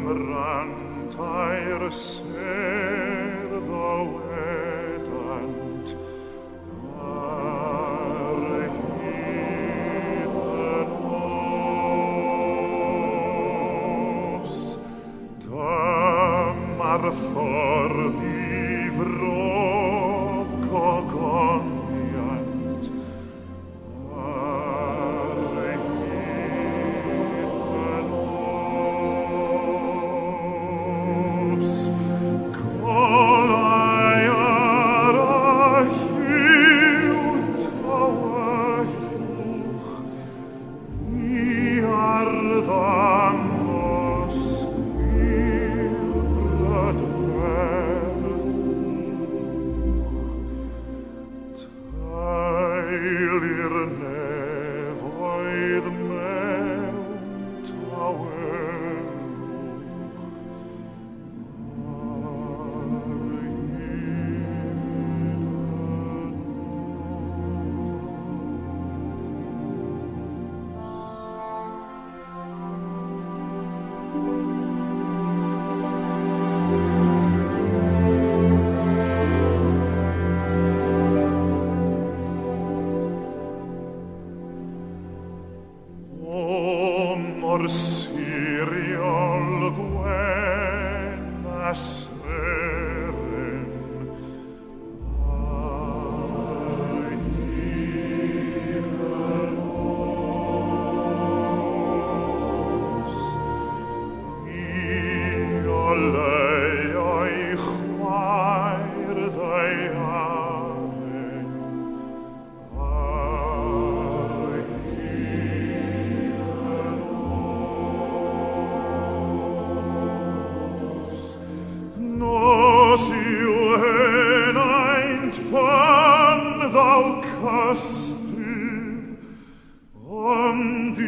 Brandteir ser the wedant ar hidden os damar ffordd I frog o goniant ar hidden os colai ar a hiwt a wellwch I arddangos i'r brydferthwch tail i'r nefoedd mewn tawerwch mor siriol gwen a seren ar hidden os I o leio'i chwaer ddeiaren ar hidden os nos yw henaint pan thou cystydd ond I